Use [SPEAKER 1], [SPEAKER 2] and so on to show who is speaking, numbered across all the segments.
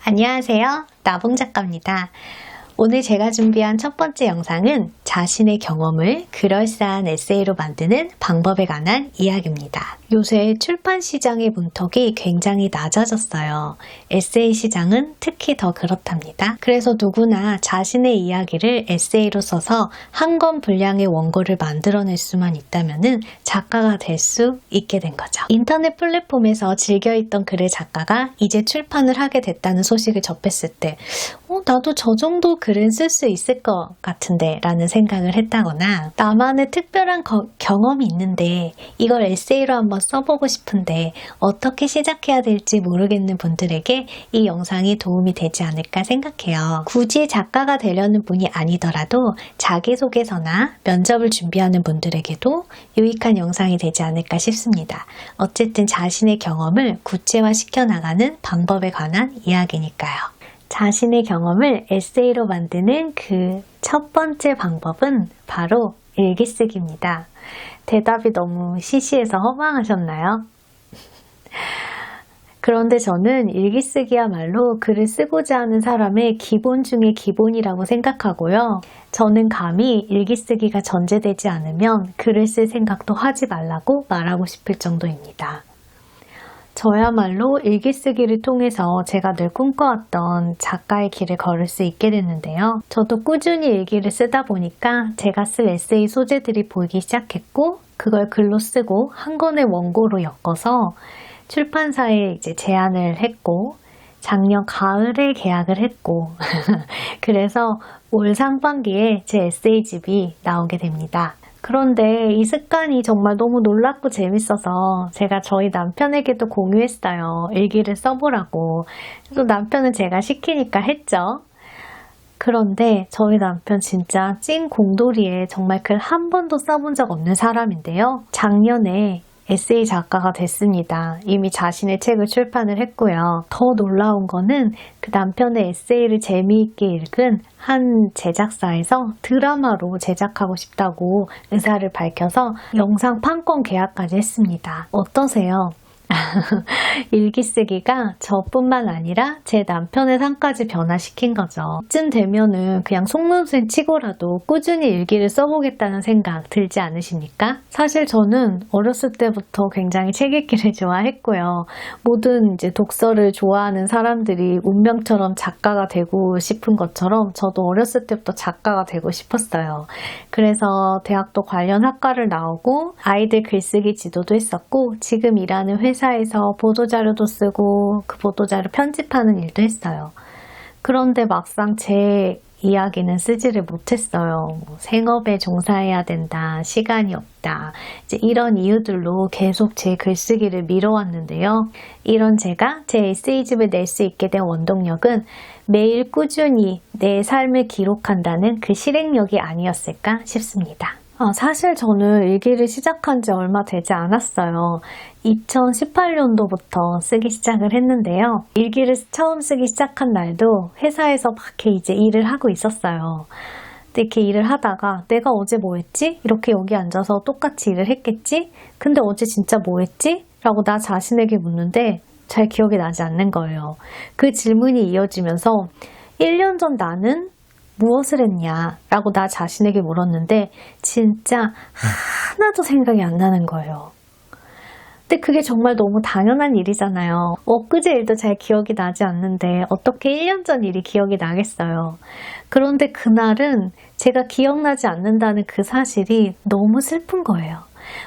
[SPEAKER 1] 안녕하세요. 나봉 작가입니다. 오늘 제가 준비한 첫 번째 영상은 자신의 경험을 그럴싸한 에세이로 만드는 방법에 관한 이야기입니다. 요새 출판 시장의 문턱이 굉장히 낮아졌어요. 에세이 시장은 특히 더 그렇답니다. 그래서 누구나 자신의 이야기를 에세이로 써서 한 권 분량의 원고를 만들어낼 수만 있다면 작가가 될 수 있게 된 거죠. 인터넷 플랫폼에서 즐겨 읽던 글의 작가가 이제 출판을 하게 됐다는 소식을 접했을 때 나도 저 정도 글은 쓸 수 있을 것 같은데 라는 생각을 했다거나, 나만의 특별한 경험이 있는데 이걸 에세이로 한번 써보고 싶은데 어떻게 시작해야 될지 모르겠는 분들에게 이 영상이 도움이 되지 않을까 생각해요. 굳이 작가가 되려는 분이 아니더라도 자기소개서나 면접을 준비하는 분들에게도 유익한 영상이 되지 않을까 싶습니다. 어쨌든 자신의 경험을 구체화시켜 나가는 방법에 관한 이야기니까요. 자신의 경험을 에세이로 만드는 그 첫 번째 방법은 바로 일기쓰기입니다. 대답이 너무 시시해서 허망하셨나요? 그런데 저는 일기쓰기야말로 글을 쓰고자 하는 사람의 기본 중의 기본이라고 생각하고요. 저는 감히 일기쓰기가 전제되지 않으면 글을 쓸 생각도 하지 말라고 말하고 싶을 정도입니다. 저야말로 일기쓰기를 통해서 제가 늘 꿈꿔왔던 작가의 길을 걸을 수 있게 됐는데요. 저도 꾸준히 일기를 쓰다 보니까 제가 쓸 에세이 소재들이 보이기 시작했고, 그걸 글로 쓰고 한 권의 원고로 엮어서 출판사에 이제 제안을 했고, 작년 가을에 계약을 했고 그래서 올 상반기에 제 에세이집이 나오게 됩니다. 그런데 이 습관이 정말 너무 놀랍고 재밌어서 제가 저희 남편에게도 공유했어요. 일기를 써보라고. 또 남편은 제가 시키니까 했죠. 그런데 저희 남편 진짜 찐 공돌이에 정말 글 한 번도 써본 적 없는 사람인데요. 작년에 에세이 작가가 됐습니다. 이미 자신의 책을 출판을 했고요. 더 놀라운 거는 그 남편의 에세이를 재미있게 읽은 한 제작사에서 드라마로 제작하고 싶다고 의사를 밝혀서 영상 판권 계약까지 했습니다. 어떠세요? 일기 쓰기가 저뿐만 아니라 제 남편의 삶까지 변화시킨 거죠. 이쯤 되면은 그냥 속눈썹 치고라도 꾸준히 일기를 써보겠다는 생각 들지 않으십니까? 사실 저는 어렸을 때부터 굉장히 책 읽기를 좋아했고요. 모든 이제 독서를 좋아하는 사람들이 운명처럼 작가가 되고 싶은 것처럼 저도 어렸을 때부터 작가가 되고 싶었어요. 그래서 대학도 관련 학과를 나오고 아이들 글쓰기 지도도 했었고, 지금 일하는 회사에서 보도자료도 쓰고 그 보도자료 편집하는 일도 했어요. 그런데 막상 제 이야기는 쓰지를 못했어요. 생업에 종사해야 된다, 시간이 없다, 이제 이런 이유들로 계속 제 글쓰기를 미뤄왔는데요. 이런 제가 제 에세이집을 낼 수 있게 된 원동력은 매일 꾸준히 내 삶을 기록한다는 그 실행력이 아니었을까 싶습니다. 사실 저는 일기를 시작한 지 얼마 되지 않았어요. 2018년도부터 쓰기 시작을 했는데요. 일기를 처음 쓰기 시작한 날도 회사에서 막 이제 일을 하고 있었어요. 근데 이렇게 일을 하다가 내가 어제 뭐 했지? 이렇게 여기 앉아서 똑같이 일을 했겠지? 근데 어제 진짜 뭐 했지? 라고 나 자신에게 묻는데 잘 기억이 나지 않는 거예요. 그 질문이 이어지면서 1년 전 나는 무엇을 했냐? 라고 나 자신에게 물었는데 진짜 하나도 생각이 안 나는 거예요. 근데 그게 정말 너무 당연한 일이잖아요. 엊그제 일도 잘 기억이 나지 않는데 어떻게 1년 전 일이 기억이 나겠어요. 그런데 그날은 제가 기억나지 않는다는 그 사실이 너무 슬픈 거예요.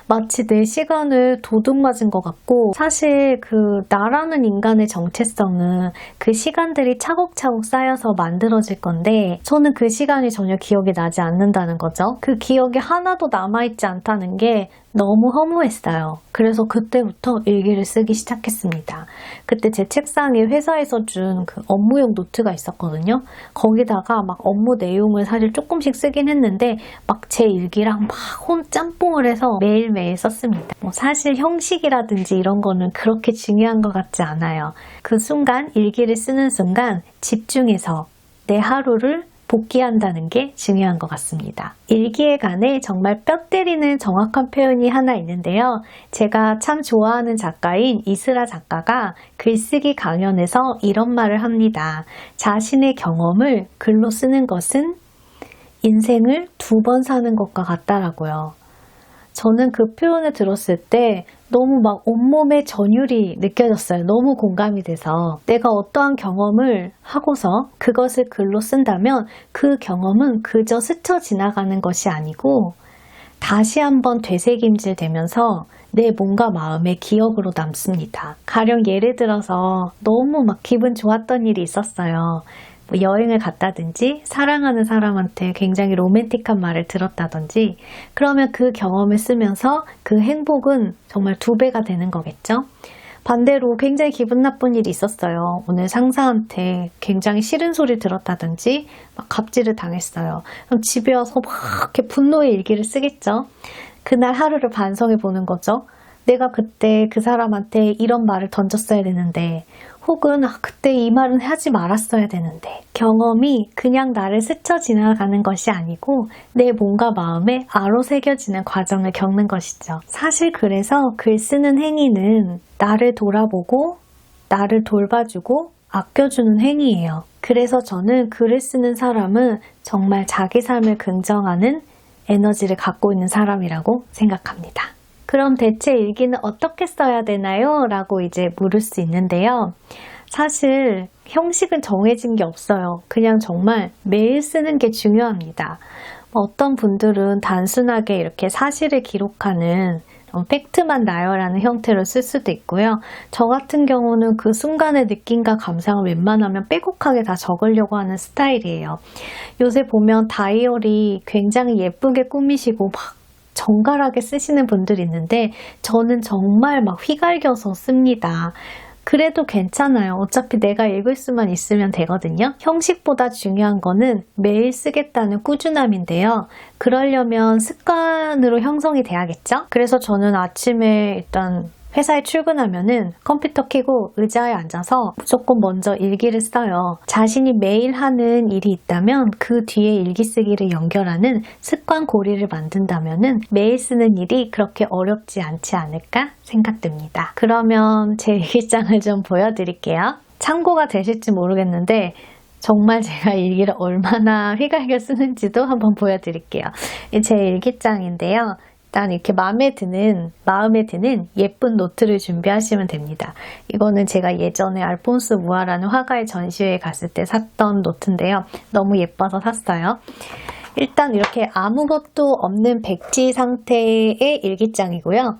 [SPEAKER 1] 마치 내 시간을 도둑 맞은 것 같고, 사실 그 나라는 인간의 정체성은 그 시간들이 차곡차곡 쌓여서 만들어질 건데 저는 그 시간이 전혀 기억이 나지 않는다는 거죠. 그 기억이 하나도 남아있지 않다는 게 너무 허무했어요. 그래서 그때부터 일기를 쓰기 시작했습니다. 그때 제 책상에 회사에서 준 그 업무용 노트가 있었거든요. 거기다가 막 업무 내용을 사실 조금씩 쓰긴 했는데 막 제 일기랑 막 짬뽕을 해서 매일매일 썼습니다. 사실 형식이라든지 이런 거는 그렇게 중요한 것 같지 않아요. 그 순간, 일기를 쓰는 순간 집중해서 내 하루를 복귀한다는 게 중요한 것 같습니다. 일기에 관해 정말 뼈 때리는 정확한 표현이 하나 있는데요. 제가 참 좋아하는 작가인 이스라 작가가 글쓰기 강연에서 이런 말을 합니다. 자신의 경험을 글로 쓰는 것은 인생을 2번 사는 것과 같다라고요. 저는 그 표현을 들었을 때 너무 막 온몸에 전율이 느껴졌어요. 너무 공감이 돼서 내가 어떠한 경험을 하고서 그것을 글로 쓴다면 그 경험은 그저 스쳐 지나가는 것이 아니고 다시 한번 되새김질 되면서 내 몸과 마음의 기억으로 남습니다. 가령 예를 들어서 너무 막 기분 좋았던 일이 있었어요. 뭐 여행을 갔다든지 사랑하는 사람한테 굉장히 로맨틱한 말을 들었다든지 그러면 그 경험을 쓰면서 그 행복은 정말 2배가 되는 거겠죠. 반대로 굉장히 기분 나쁜 일이 있었어요. 오늘 상사한테 굉장히 싫은 소리 들었다든지 막 갑질을 당했어요. 그럼 집에 와서 막 이렇게 분노의 일기를 쓰겠죠. 그날 하루를 반성해 보는 거죠. 내가 그때 그 사람한테 이런 말을 던졌어야 되는데 혹은 그때 이 말은 하지 말았어야 되는데 경험이 그냥 나를 스쳐 지나가는 것이 아니고 내 몸과 마음에 아로 새겨지는 과정을 겪는 것이죠. 사실 그래서 글 쓰는 행위는 나를 돌아보고 나를 돌봐주고 아껴주는 행위예요. 그래서 저는 글을 쓰는 사람은 정말 자기 삶을 긍정하는 에너지를 갖고 있는 사람이라고 생각합니다. 그럼 대체 일기는 어떻게 써야 되나요? 라고 이제 물을 수 있는데요. 사실 형식은 정해진 게 없어요. 그냥 정말 매일 쓰는 게 중요합니다. 어떤 분들은 단순하게 이렇게 사실을 기록하는 팩트만 나열하는 형태로 쓸 수도 있고요. 저 같은 경우는 그 순간의 느낌과 감상을 웬만하면 빼곡하게 다 적으려고 하는 스타일이에요. 요새 보면 다이어리 굉장히 예쁘게 꾸미시고 막 정갈하게 쓰시는 분들이 있는데 저는 정말 막 휘갈겨서 씁니다. 그래도 괜찮아요. 어차피 내가 읽을 수만 있으면 되거든요. 형식보다 중요한 거는 매일 쓰겠다는 꾸준함인데요. 그러려면 습관으로 형성이 돼야겠죠? 그래서 저는 아침에 일단 회사에 출근하면은 컴퓨터 켜고 의자에 앉아서 무조건 먼저 일기를 써요. 자신이 매일 하는 일이 있다면 그 뒤에 일기 쓰기를 연결하는 습관 고리를 만든다면은 매일 쓰는 일이 그렇게 어렵지 않지 않을까 생각됩니다. 그러면 제 일기장을 좀 보여드릴게요. 참고가 되실지 모르겠는데 정말 제가 일기를 얼마나 휘갈겨 쓰는지도 한번 보여드릴게요. 제 일기장인데요. 일단 이렇게 마음에 드는 예쁜 노트를 준비하시면 됩니다. 이거는 제가 예전에 알폰스 무아라는 화가의 전시회에 갔을 때 샀던 노트인데요. 너무 예뻐서 샀어요. 일단 이렇게 아무것도 없는 백지 상태의 일기장이고요.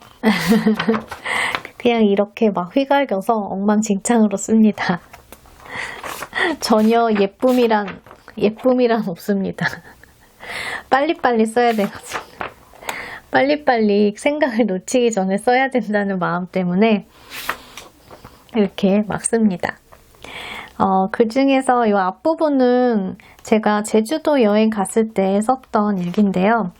[SPEAKER 1] 그냥 이렇게 막 휘갈겨서 엉망진창으로 씁니다. 전혀 예쁨이란 없습니다. 빨리빨리 써야 돼가지고. 빨리빨리 생각을 놓치기 전에 써야 된다는 마음 때문에 이렇게 막 씁니다. 그 중에서 이 앞부분은 제가 제주도 여행 갔을 때 썼던 일기인데요.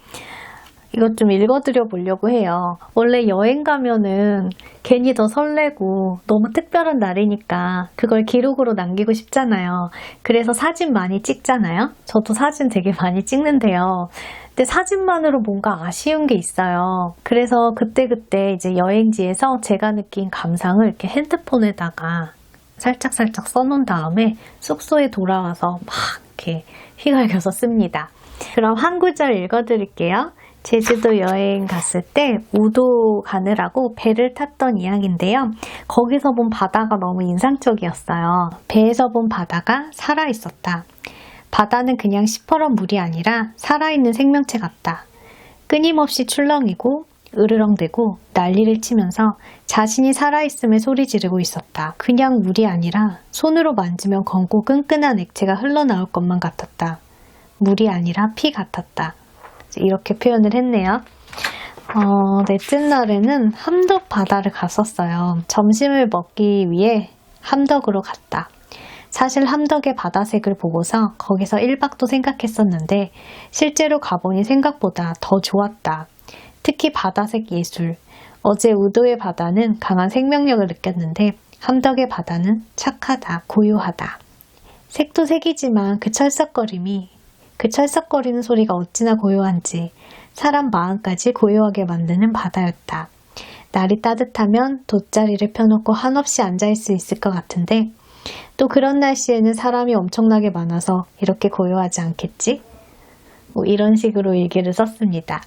[SPEAKER 1] 이것 좀 읽어드려 보려고 해요. 원래 여행 가면은 괜히 더 설레고 너무 특별한 날이니까 그걸 기록으로 남기고 싶잖아요. 그래서 사진 많이 찍잖아요. 저도 사진 되게 많이 찍는데요. 근데 사진만으로 뭔가 아쉬운 게 있어요. 그래서 그때그때 이제 여행지에서 제가 느낀 감상을 이렇게 핸드폰에다가 살짝살짝 써놓은 다음에 숙소에 돌아와서 막 이렇게 휘갈겨서 씁니다. 그럼 한 구절 읽어드릴게요. 제주도 여행 갔을 때 우도 가느라고 배를 탔던 이야기인데요. 거기서 본 바다가 너무 인상적이었어요. 배에서 본 바다가 살아있었다. 바다는 그냥 시퍼런 물이 아니라 살아있는 생명체 같다. 끊임없이 출렁이고 으르렁대고 난리를 치면서 자신이 살아있음에 소리 지르고 있었다. 그냥 물이 아니라 손으로 만지면 검고 끈끈한 액체가 흘러나올 것만 같았다. 물이 아니라 피 같았다. 이렇게 표현을 했네요. 넷째 날에는 함덕 바다를 갔었어요. 점심을 먹기 위해 함덕으로 갔다. 사실 함덕의 바다색을 보고서 거기서 1박도 생각했었는데 실제로 가보니 생각보다 더 좋았다. 특히 바다색 예술. 어제 우도의 바다는 강한 생명력을 느꼈는데 함덕의 바다는 착하다, 고요하다. 색도 색이지만 그 철썩거림이 그 철썩거리는 소리가 어찌나 고요한지 사람 마음까지 고요하게 만드는 바다였다. 날이 따뜻하면 돗자리를 펴놓고 한없이 앉아있을 수 있을 것 같은데 또 그런 날씨에는 사람이 엄청나게 많아서 이렇게 고요하지 않겠지? 이런 식으로 일기를 썼습니다.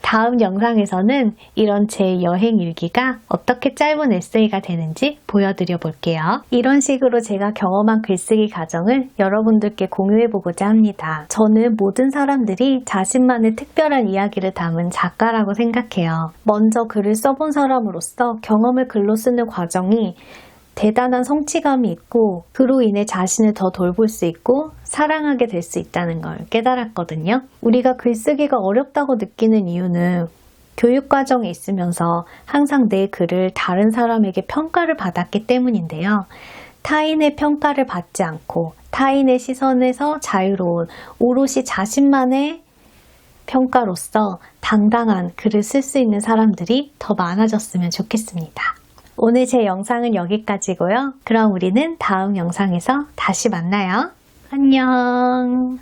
[SPEAKER 1] 다음 영상에서는 이런 제 여행 일기가 어떻게 짧은 에세이가 되는지 보여드려 볼게요. 이런 식으로 제가 경험한 글쓰기 과정을 여러분들께 공유해보고자 합니다. 저는 모든 사람들이 자신만의 특별한 이야기를 담은 작가라고 생각해요. 먼저 글을 써본 사람으로서 경험을 글로 쓰는 과정이 대단한 성취감이 있고 그로 인해 자신을 더 돌볼 수 있고 사랑하게 될 수 있다는 걸 깨달았거든요. 우리가 글쓰기가 어렵다고 느끼는 이유는 교육과정에 있으면서 항상 내 글을 다른 사람에게 평가를 받았기 때문인데요. 타인의 평가를 받지 않고 타인의 시선에서 자유로운 오롯이 자신만의 평가로서 당당한 글을 쓸 수 있는 사람들이 더 많아졌으면 좋겠습니다. 오늘 제 영상은 여기까지고요. 그럼 우리는 다음 영상에서 다시 만나요. 안녕.